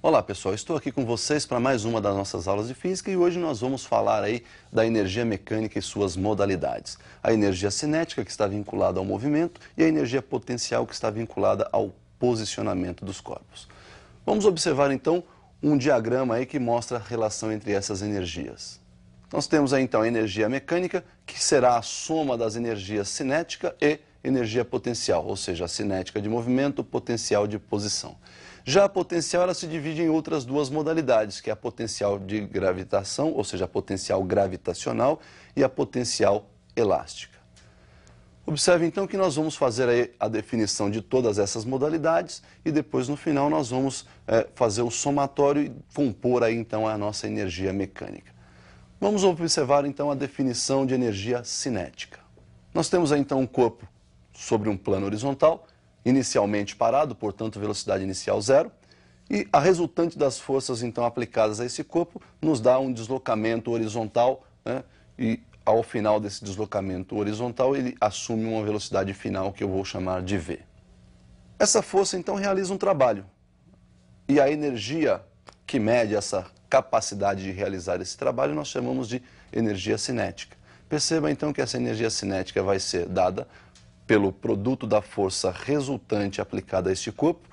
Olá pessoal, estou aqui com vocês para mais uma das nossas aulas de física e hoje nós vamos falar aí da energia mecânica e suas modalidades. A energia cinética que está vinculada ao movimento e a energia potencial que está vinculada ao posicionamento dos corpos. Vamos observar então um diagrama aí que mostra a relação entre essas energias. Nós temos aí então a energia mecânica, que será a soma das energias cinética e energia potencial, ou seja, a cinética de movimento, potencial de posição. Já a potencial ela se divide em outras duas modalidades, que é a potencial de gravitação, ou seja, a potencial gravitacional e a potencial elástica. Observe então que nós vamos fazer aí a definição de todas essas modalidades e depois no final nós vamos fazer o somatório e compor aí então a nossa energia mecânica. Vamos observar então a definição de energia cinética. Nós temos aí então um corpo sobre um plano horizontal, inicialmente parado, portanto velocidade inicial zero, e a resultante das forças então aplicadas a esse corpo nos dá um deslocamento horizontal, né? E ao final desse deslocamento horizontal ele assume uma velocidade final que eu vou chamar de v. Essa força então realiza um trabalho e a energia que mede essa capacidade de realizar esse trabalho nós chamamos de energia cinética. Perceba então que essa energia cinética vai ser dada pelo produto da força resultante aplicada a este corpo,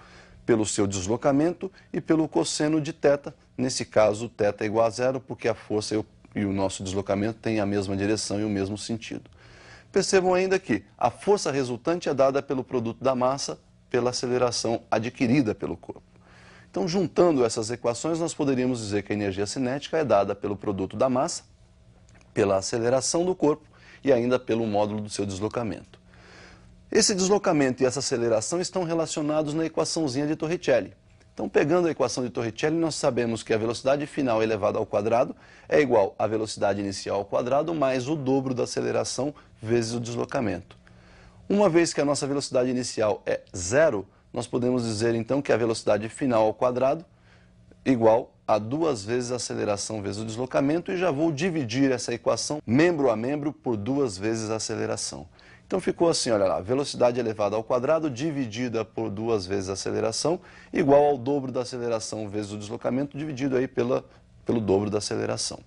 pelo seu deslocamento e pelo cosseno de θ. Nesse caso, θ é igual a zero, porque a força e o nosso deslocamento têm a mesma direção e o mesmo sentido. Percebam ainda que a força resultante é dada pelo produto da massa pela aceleração adquirida pelo corpo. Então, juntando essas equações, nós poderíamos dizer que a energia cinética é dada pelo produto da massa, pela aceleração do corpo e ainda pelo módulo do seu deslocamento. Esse deslocamento e essa aceleração estão relacionados na equaçãozinha de Torricelli. Então, pegando a equação de Torricelli, nós sabemos que a velocidade final elevada ao quadrado é igual à velocidade inicial ao quadrado mais o dobro da aceleração vezes o deslocamento. Uma vez que a nossa velocidade inicial é zero, nós podemos dizer então que a velocidade final ao quadrado é igual a 2 vezes a aceleração vezes o deslocamento e já vou dividir essa equação membro a membro por 2 vezes a aceleração. Então ficou assim, olha lá, velocidade elevada ao quadrado dividida por 2 vezes a aceleração, igual ao dobro da aceleração vezes o deslocamento, dividido aí pelo dobro da aceleração.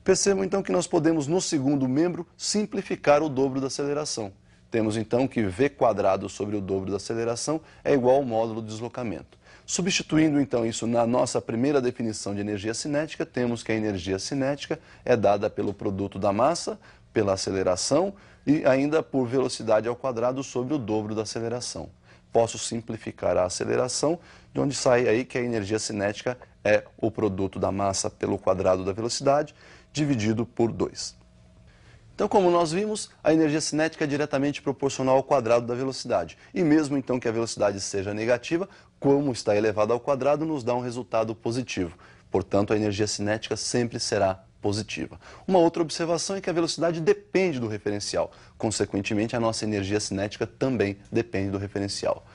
Percebam então que nós podemos, no segundo membro, simplificar o dobro da aceleração. Temos então que v quadrado sobre o dobro da aceleração é igual ao módulo do deslocamento. Substituindo então isso na nossa primeira definição de energia cinética, temos que a energia cinética é dada pelo produto da massa, pela aceleração e ainda por velocidade ao quadrado sobre o dobro da aceleração. Posso simplificar a aceleração, de onde sai aí que a energia cinética é o produto da massa pelo quadrado da velocidade, dividido por 2. Então, como nós vimos, a energia cinética é diretamente proporcional ao quadrado da velocidade. E mesmo então que a velocidade seja negativa, como está elevada ao quadrado, nos dá um resultado positivo. Portanto, a energia cinética sempre será positiva. Uma outra observação é que a velocidade depende do referencial. Consequentemente, a nossa energia cinética também depende do referencial.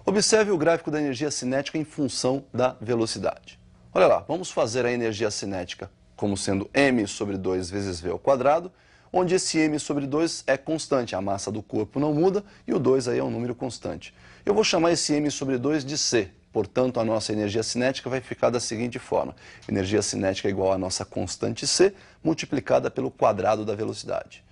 Observe o gráfico da energia cinética em função da velocidade. Olha lá, vamos fazer a energia cinética como sendo m sobre 2 vezes v ao quadrado, onde esse m sobre 2 é constante, a massa do corpo não muda e o 2 aí é um número constante. Eu vou chamar esse m sobre 2 de c. Portanto, a nossa energia cinética vai ficar da seguinte forma. Energia cinética é igual à nossa constante c, multiplicada pelo quadrado da velocidade.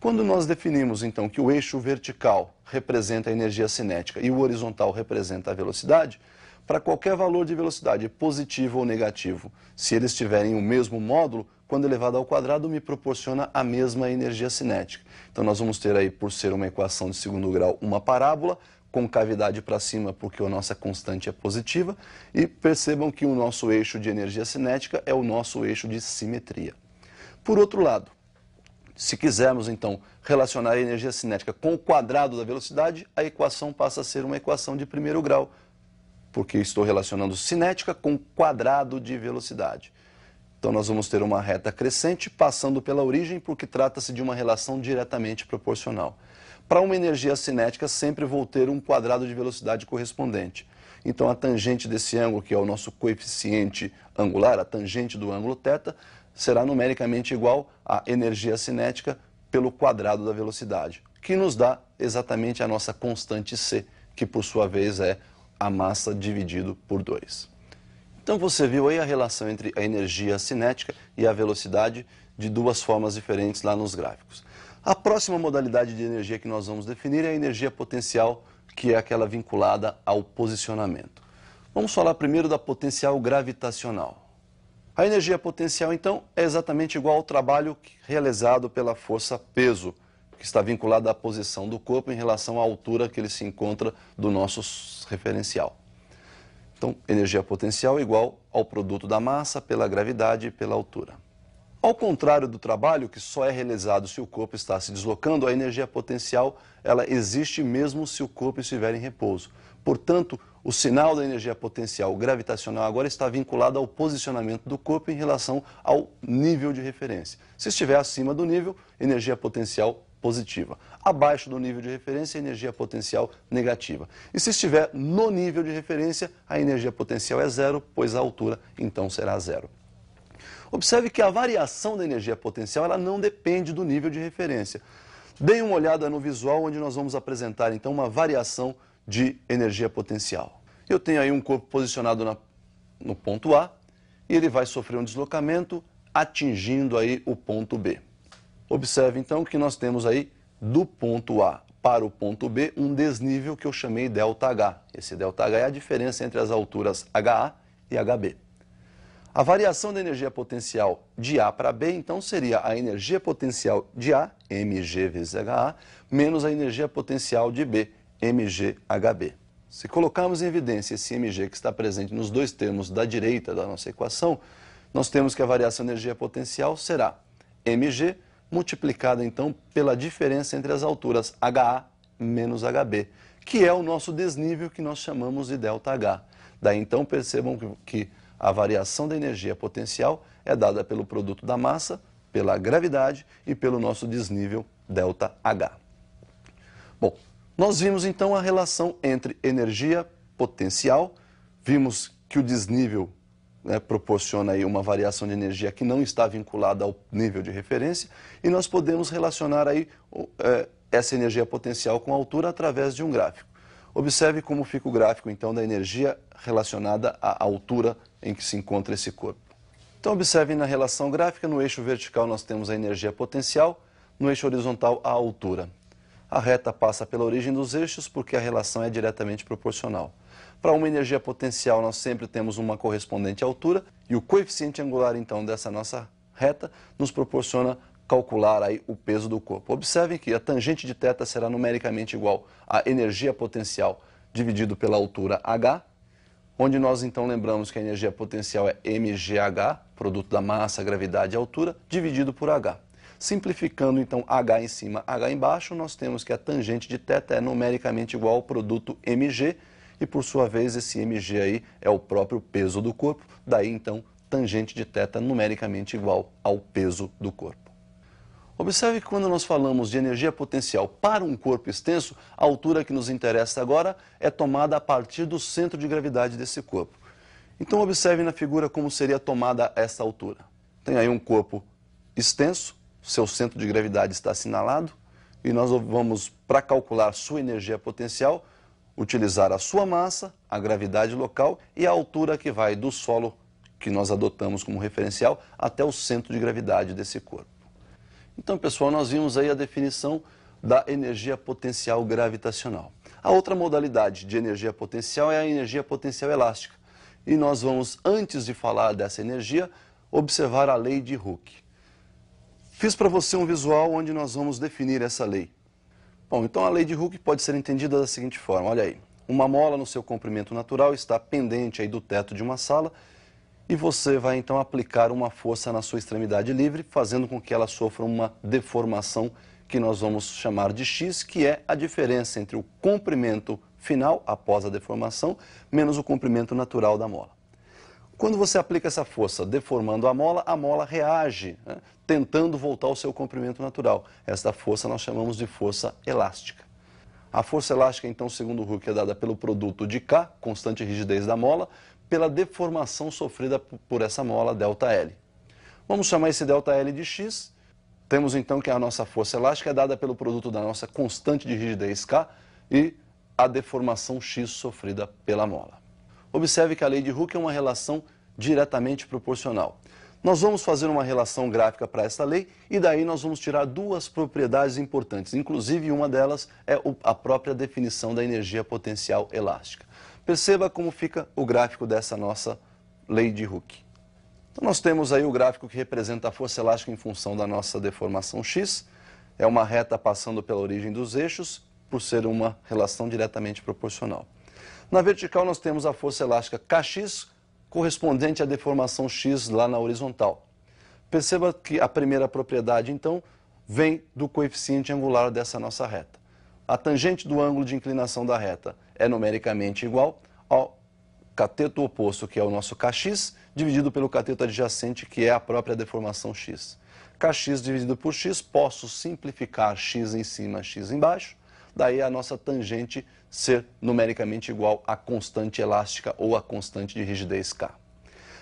Quando nós definimos, então, que o eixo vertical representa a energia cinética e o horizontal representa a velocidade, para qualquer valor de velocidade, positivo ou negativo, se eles tiverem o mesmo módulo, quando elevado ao quadrado, me proporciona a mesma energia cinética. Então, nós vamos ter aí, por ser uma equação de segundo grau, uma parábola, com cavidade para cima porque a nossa constante é positiva e percebam que o nosso eixo de energia cinética é o nosso eixo de simetria. Por outro lado, se quisermos então relacionar a energia cinética com o quadrado da velocidade, a equação passa a ser uma equação de primeiro grau, porque estou relacionando cinética com quadrado de velocidade. Então nós vamos ter uma reta crescente passando pela origem porque trata-se de uma relação diretamente proporcional. Para uma energia cinética, sempre vou ter um quadrado de velocidade correspondente. Então, a tangente desse ângulo, que é o nosso coeficiente angular, a tangente do ângulo θ, será numericamente igual à energia cinética pelo quadrado da velocidade, que nos dá exatamente a nossa constante c, que por sua vez é a massa dividido por 2. Então você viu aí a relação entre a energia cinética e a velocidade de duas formas diferentes lá nos gráficos. A próxima modalidade de energia que nós vamos definir é a energia potencial, que é aquela vinculada ao posicionamento. Vamos falar primeiro da potencial gravitacional. A energia potencial, então, é exatamente igual ao trabalho realizado pela força-peso, que está vinculada à posição do corpo em relação à altura que ele se encontra do nosso referencial. Então, energia potencial é igual ao produto da massa pela gravidade e pela altura. Ao contrário do trabalho, que só é realizado se o corpo está se deslocando, a energia potencial ela existe mesmo se o corpo estiver em repouso. Portanto, o sinal da energia potencial gravitacional agora está vinculado ao posicionamento do corpo em relação ao nível de referência. Se estiver acima do nível, energia potencial positiva. Abaixo do nível de referência, energia potencial negativa. E se estiver no nível de referência, a energia potencial é zero, pois a altura então será zero. Observe que a variação da energia potencial ela não depende do nível de referência. Deem uma olhada no visual onde nós vamos apresentar então uma variação de energia potencial. Eu tenho aí um corpo posicionado no ponto A e ele vai sofrer um deslocamento atingindo aí o ponto B. Observe então que nós temos aí do ponto A para o ponto B um desnível que eu chamei ΔH. Esse ΔH é a diferença entre as alturas HA e HB. A variação da energia potencial de A para B, então, seria a energia potencial de A, mg vezes HA, menos a energia potencial de B, mg HB. Se colocarmos em evidência esse mg que está presente nos dois termos da direita da nossa equação, nós temos que a variação da energia potencial será mg multiplicada, então, pela diferença entre as alturas HA menos HB, que é o nosso desnível que nós chamamos de ΔH. Daí, então, percebam que a variação da energia potencial é dada pelo produto da massa, pela gravidade e pelo nosso desnível ΔH. Bom, nós vimos então a relação entre energia potencial, vimos que o desnível proporciona aí uma variação de energia que não está vinculada ao nível de referência e nós podemos relacionar aí essa energia potencial com a altura através de um gráfico. Observe como fica o gráfico então da energia relacionada à altura em que se encontra esse corpo. Então observem na relação gráfica, no eixo vertical nós temos a energia potencial, no eixo horizontal a altura. A reta passa pela origem dos eixos porque a relação é diretamente proporcional. Para uma energia potencial nós sempre temos uma correspondente à altura e o coeficiente angular então dessa nossa reta nos proporciona calcular aí o peso do corpo. Observem que a tangente de θ será numericamente igual à energia potencial dividido pela altura h, onde nós então lembramos que a energia potencial é mgh, produto da massa, gravidade e altura, dividido por h. Simplificando então h em cima, h embaixo, nós temos que a tangente de θ é numericamente igual ao produto mg, e por sua vez esse mg aí é o próprio peso do corpo, daí então tangente de θ numericamente igual ao peso do corpo. Observe que quando nós falamos de energia potencial para um corpo extenso, a altura que nos interessa agora é tomada a partir do centro de gravidade desse corpo. Então observe na figura como seria tomada essa altura. Tem aí um corpo extenso, seu centro de gravidade está assinalado, e nós vamos, para calcular sua energia potencial, utilizar a sua massa, a gravidade local e a altura que vai do solo que nós adotamos como referencial até o centro de gravidade desse corpo. Então, pessoal, nós vimos aí a definição da energia potencial gravitacional. A outra modalidade de energia potencial é a energia potencial elástica. E nós vamos, antes de falar dessa energia, observar a lei de Hooke. Fiz para você um visual onde nós vamos definir essa lei. Bom, então a lei de Hooke pode ser entendida da seguinte forma, olha aí. Uma mola no seu comprimento natural está pendente aí do teto de uma sala e você vai então aplicar uma força na sua extremidade livre, fazendo com que ela sofra uma deformação que nós vamos chamar de x, que é a diferença entre o comprimento final, após a deformação, menos o comprimento natural da mola. Quando você aplica essa força deformando a mola reage, tentando voltar ao seu comprimento natural. Esta força nós chamamos de força elástica. A força elástica, então, segundo Hooke, é dada pelo produto de K, constante rigidez da mola, pela deformação sofrida por essa mola, ΔL. Vamos chamar esse ΔL de x. Temos então que a nossa força elástica é dada pelo produto da nossa constante de rigidez K e a deformação x sofrida pela mola. Observe que a lei de Hooke é uma relação diretamente proporcional. Nós vamos fazer uma relação gráfica para essa lei e daí nós vamos tirar duas propriedades importantes. Inclusive, uma delas é a própria definição da energia potencial elástica. Perceba como fica o gráfico dessa nossa lei de Hooke. Então, nós temos aí o gráfico que representa a força elástica em função da nossa deformação x. É uma reta passando pela origem dos eixos, por ser uma relação diretamente proporcional. Na vertical, nós temos a força elástica Kx, correspondente à deformação x lá na horizontal. Perceba que a primeira propriedade, então, vem do coeficiente angular dessa nossa reta. A tangente do ângulo de inclinação da reta é numericamente igual ao cateto oposto, que é o nosso Kx, dividido pelo cateto adjacente, que é a própria deformação x. Kx dividido por x, posso simplificar x em cima, x embaixo, daí a nossa tangente ser numericamente igual à constante elástica ou à constante de rigidez K.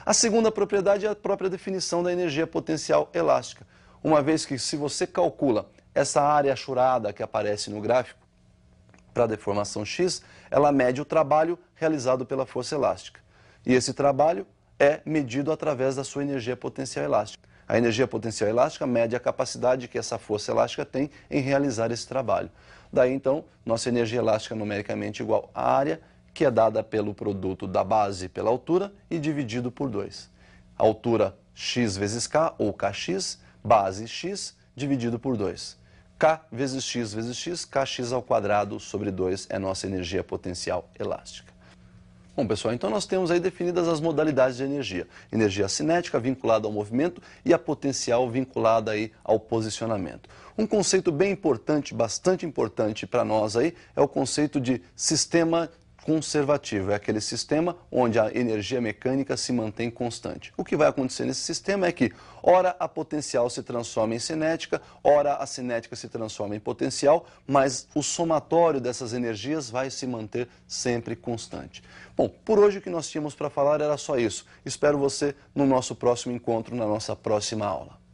A segunda propriedade é a própria definição da energia potencial elástica, uma vez que se você calcula essa área achurada que aparece no gráfico para a deformação x, ela mede o trabalho realizado pela força elástica. E esse trabalho é medido através da sua energia potencial elástica. A energia potencial elástica mede a capacidade que essa força elástica tem em realizar esse trabalho. Daí, então, nossa energia elástica é numericamente igual à área, que é dada pelo produto da base pela altura e dividido por 2. Altura x vezes k, ou kx, base x, dividido por 2. K vezes x, kx ao quadrado sobre 2 é nossa energia potencial elástica. Bom, pessoal, então nós temos aí definidas as modalidades de energia. Energia cinética vinculada ao movimento e a potencial vinculada aí ao posicionamento. Um conceito bem importante, bastante importante para nós aí, é o conceito de sistema conservativo. É aquele sistema onde a energia mecânica se mantém constante. O que vai acontecer nesse sistema é que, ora a potencial se transforma em cinética, ora a cinética se transforma em potencial, mas o somatório dessas energias vai se manter sempre constante. Bom, por hoje o que nós tínhamos para falar era só isso. Espero você no nosso próximo encontro, na nossa próxima aula.